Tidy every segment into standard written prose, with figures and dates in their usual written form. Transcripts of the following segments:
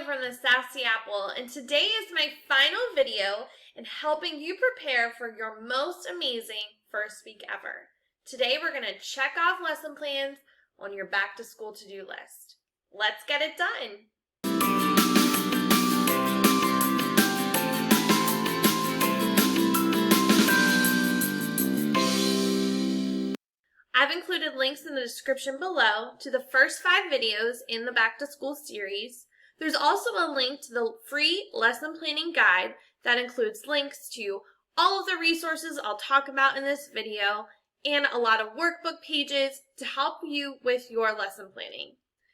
Molly from the Sassy Apple, and today is my final video in helping you prepare for your most amazing first week ever. Today we're going to check off lesson plans on your back to school to-do list. Let's get it done. I've included links in the description below to the first 5 videos in the back to school series. There's also a link to the free lesson planning guide that includes links to all of the resources I'll talk about in this video and a lot of workbook pages to help you with your lesson planning.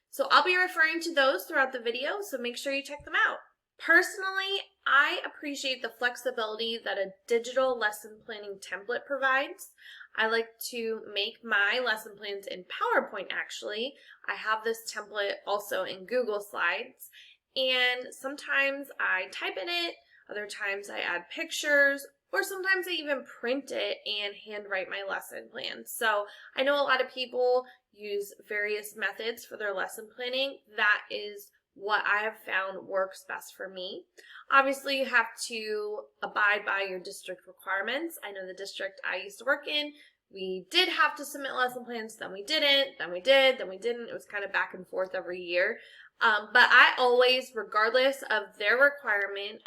So I'll be referring to those throughout the video, so make sure you check them out. Personally, I appreciate the flexibility that a digital lesson planning template provides. I like to make my lesson plans in PowerPoint actually. I have this template also in Google Slides, and sometimes I type in it, other times I add pictures, or sometimes I even print it and handwrite my lesson plan. So I know a lot of people use various methods for their lesson planning. That is what I have found works best for me. Obviously, you have to abide by your district requirements. I know the district I used to work in, we did have to submit lesson plans, then we didn't, then we did, then we didn't. It was kind of back and forth every year. But I always, regardless of their requirement,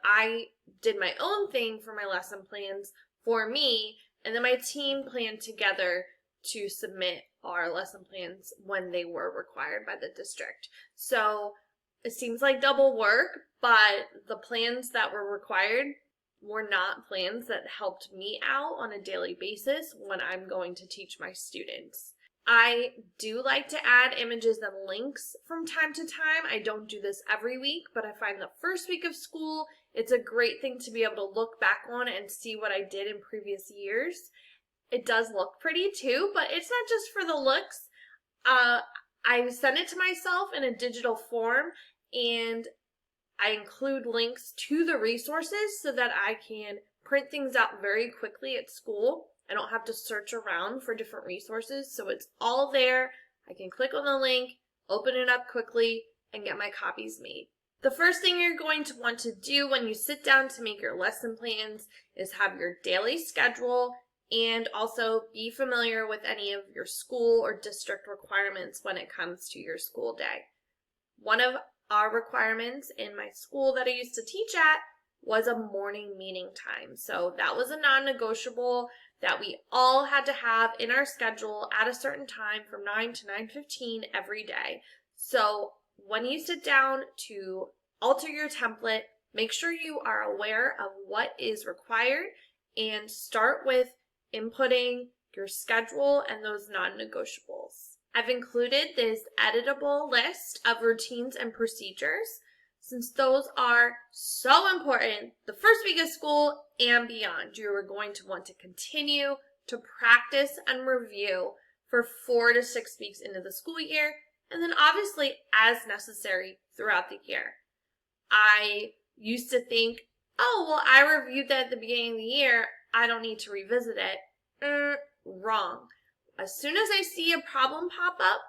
I did my own thing for my lesson plans for me, and then my team planned together to submit our lesson plans when they were required by the district. So it seems like double work, but the plans that were required were not plans that helped me out on a daily basis when I'm going to teach my students. I do like to add images and links from time to time. I don't do this every week, but I find the first week of school, it's a great thing to be able to look back on and see what I did in previous years. It does look pretty too, but it's not just for the looks. I send it to myself in a digital form, and I include links to the resources so that I can print things out very quickly at school. I don't have to search around for different resources, so it's all there. I can click on the link, open it up quickly, and get my copies made. The first thing you're going to want to do when you sit down to make your lesson plans is have your daily schedule and also be familiar with any of your school or district requirements when it comes to your school day. One of our requirements in my school that I used to teach at was a morning meeting time. So that was a non-negotiable that we all had to have in our schedule at a certain time from 9 to 9:15 every day. So when you sit down to alter your template, make sure you are aware of what is required and start with inputting your schedule and those non-negotiables. I've included this editable list of routines and procedures since those are so important the first week of school and beyond. You are going to want to continue to practice and review for 4 to 6 weeks into the school year, and then obviously as necessary throughout the year. I used to think, oh, well, I reviewed that at the beginning of the year, I don't need to revisit it. Wrong. As soon as I see a problem pop up,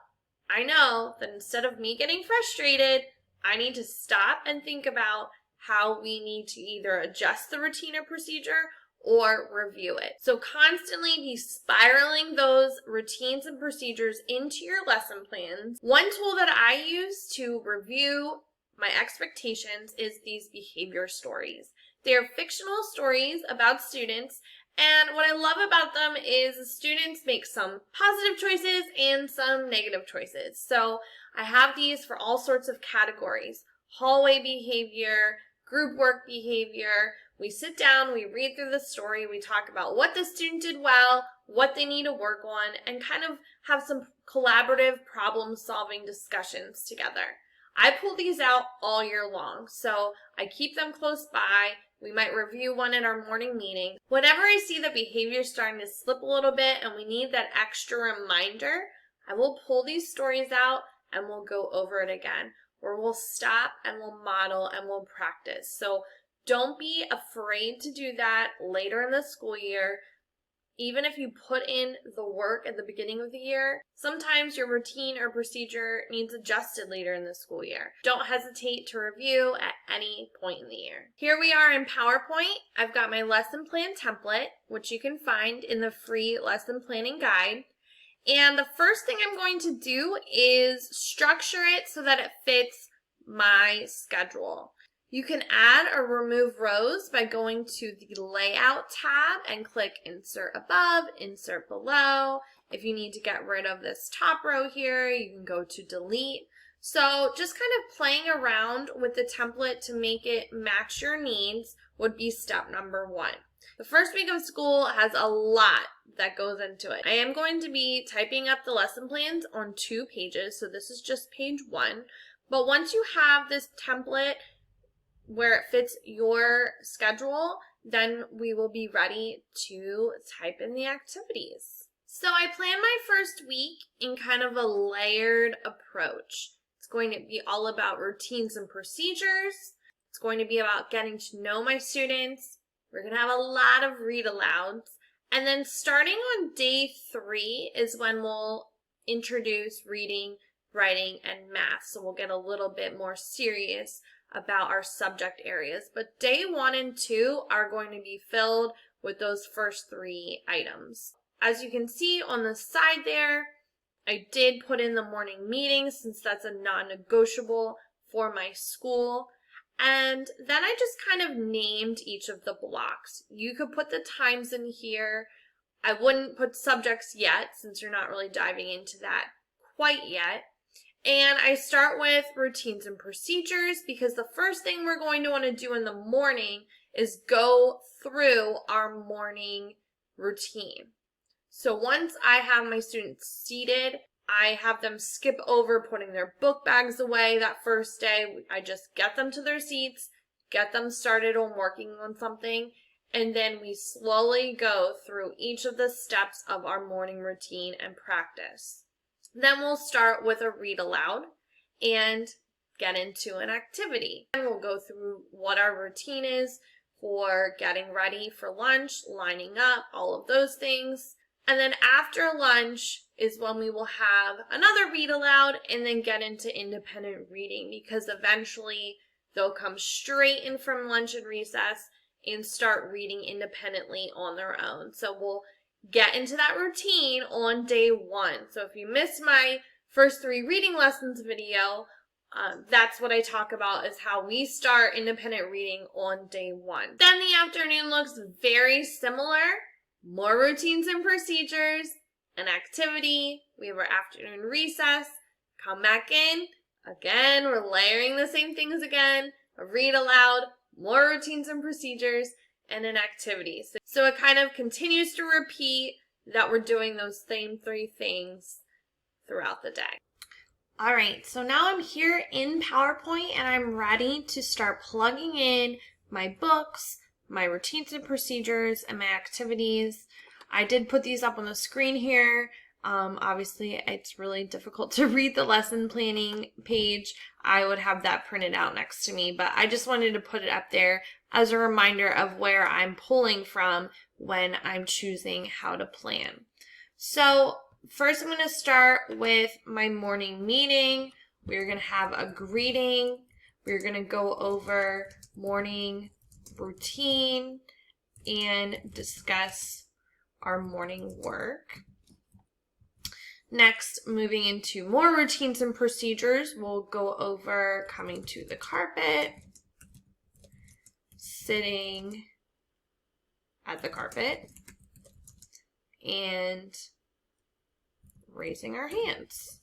I know that instead of me getting frustrated, I need to stop and think about how we need to either adjust the routine or procedure or review it. So constantly be spiraling those routines and procedures into your lesson plans. One tool that I use to review my expectations is these behavior stories. They are fictional stories about students, and what I love about them is the students make some positive choices and some negative choices. So I have these for all sorts of categories: hallway behavior, group work behavior. We sit down, we read through the story, we talk about what the student did well, what they need to work on, and kind of have some collaborative problem-solving discussions together. I pull these out all year long, so I keep them close by. We might review one in our morning meeting. Whenever I see the behavior starting to slip a little bit and we need that extra reminder, I will pull these stories out and we'll go over it again, or we'll stop and we'll model and we'll practice. So don't be afraid to do that later in the school year. even if you put in the work at the beginning of the year, sometimes your routine or procedure needs adjusted later in the school year. Don't hesitate to review at any point in the year. Here we are in PowerPoint. I've got my lesson plan template, which you can find in the free lesson planning guide. And the first thing I'm going to do is structure it so that it fits my schedule. You can add or remove rows by going to the Layout tab and click Insert Above, Insert Below. If you need to get rid of this top row here, you can go to Delete. So just kind of playing around with the template to make it match your needs would be step number 1. The first week of school has a lot that goes into it. I am going to be typing up the lesson plans on 2 pages, so this is just page 1. But once you have this template where it fits your schedule, then we will be ready to type in the activities. So I plan my first week in kind of a layered approach. It's going to be all about routines and procedures. It's going to be about getting to know my students. We're going to have a lot of read alouds. And then starting on day 3 is when we'll introduce reading, writing, and math. So we'll get a little bit more serious about our subject areas. But day 1 and 2 are going to be filled with those first 3 items. As you can see on the side there, I did put in the morning meeting since that's a non-negotiable for my school. And then I just kind of named each of the blocks. You could put the times in here. I wouldn't put subjects yet since you're not really diving into that quite yet. And I start with routines and procedures because the first thing we're going to want to do in the morning is go through our morning routine. So once I have my students seated, I have them skip over putting their book bags away that first day. I just get them to their seats, get them started on working on something, and then we slowly go through each of the steps of our morning routine and practice. Then we'll start with a read aloud and get into an activity. And we'll go through what our routine is for getting ready for lunch, lining up, all of those things. And then after lunch is when we will have another read aloud and then get into independent reading because eventually they'll come straight in from lunch and recess and start reading independently on their own. So we'll get into that routine on day 1. So if you missed my first 3 reading lessons video, that's what I talk about is how we start independent reading on day 1. Then the afternoon looks very similar. More routines and procedures, an activity, we have our afternoon recess, come back in, again, we're layering the same things again, a read aloud, more routines and procedures, and an activity. So it kind of continues to repeat that we're doing those same 3 things throughout the day. All right, so now I'm here in PowerPoint and I'm ready to start plugging in my books, my routines and procedures, and my activities. I did put these up on the screen here. Obviously, it's really difficult to read the lesson planning page. I would have that printed out next to me, but I just wanted to put it up there as a reminder of where I'm pulling from when I'm choosing how to plan. So first I'm going to start with my morning meeting. We're going to have a greeting. We're going to go over morning routine and discuss our morning work. Next, moving into more routines and procedures, we'll go over coming to the carpet, sitting at the carpet, and raising our hands.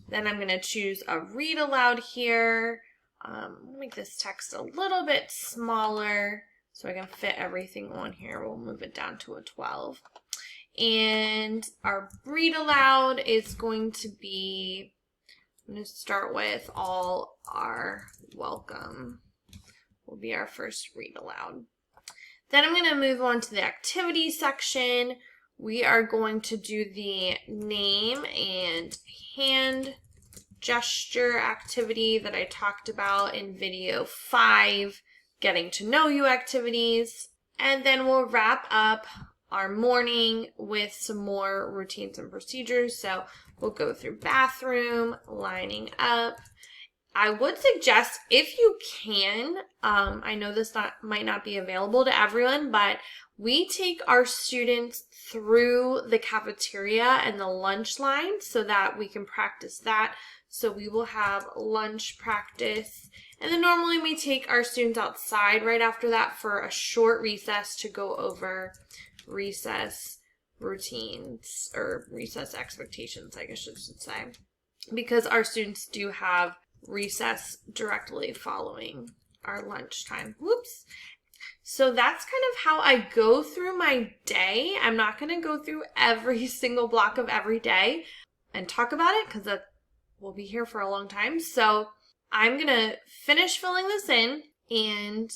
Then I'm going to choose a read aloud here. Make this text a little bit smaller so I can fit everything on here. We'll move it down to a 12. And our read aloud is going to be, I'm going to start with all our welcome will be our first read aloud. Then I'm going to move on to the activity section. We are going to do the name and hand gesture activity that I talked about in video 5, getting to know you activities. And then we'll wrap up our morning with some more routines and procedures. So we'll go through bathroom, lining up. I would suggest, if you can, I know this might not be available to everyone, but we take our students through the cafeteria and the lunch line so that we can practice that. So we will have lunch practice, and then normally we take our students outside right after that for a short recess to go over recess routines, or recess expectations, I guess I should say, because our students do have recess directly following our lunchtime. Whoops. So that's kind of how I go through my day. I'm not going to go through every single block of every day and talk about it because we'll be here for a long time. So I'm going to finish filling this in and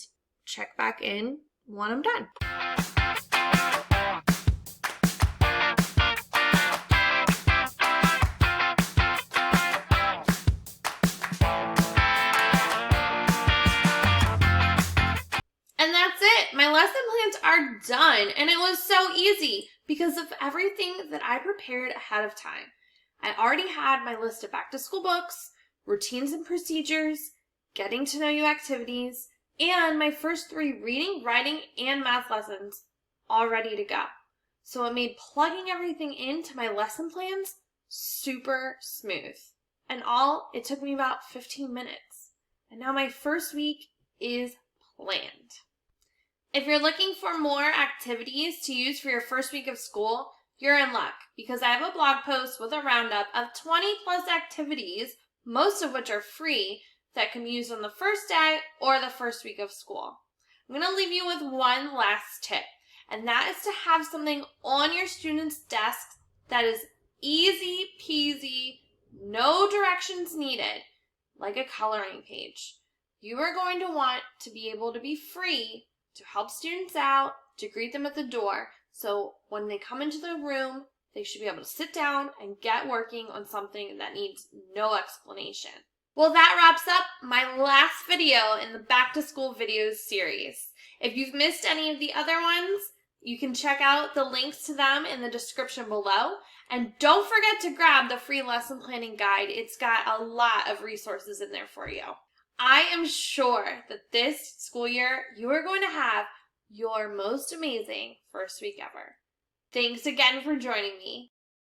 check back in when I'm done. And that's it. My lesson plans are done. And it was so easy because of everything that I prepared ahead of time. I already had my list of back-to-school books, routines and procedures, getting to know you activities, and my first 3 reading, writing, and math lessons all ready to go. So it made plugging everything into my lesson plans super smooth. And it took me about 15 minutes. And now my first week is planned. If you're looking for more activities to use for your first week of school, you're in luck because I have a blog post with a roundup of 20 plus activities, most of which are free, that can be used on the first day or the first week of school. I'm going to leave you with one last tip, and that is to have something on your students' desks that is easy peasy, no directions needed, like a coloring page. You are going to want to be able to be free to help students out, to greet them at the door. So when they come into the room, they should be able to sit down and get working on something that needs no explanation. Well, that wraps up my last video in the Back to School videos series. If you've missed any of the other ones, you can check out the links to them in the description below. And don't forget to grab the free lesson planning guide. It's got a lot of resources in there for you. I am sure that this school year, you are going to have your most amazing first week ever. Thanks again for joining me.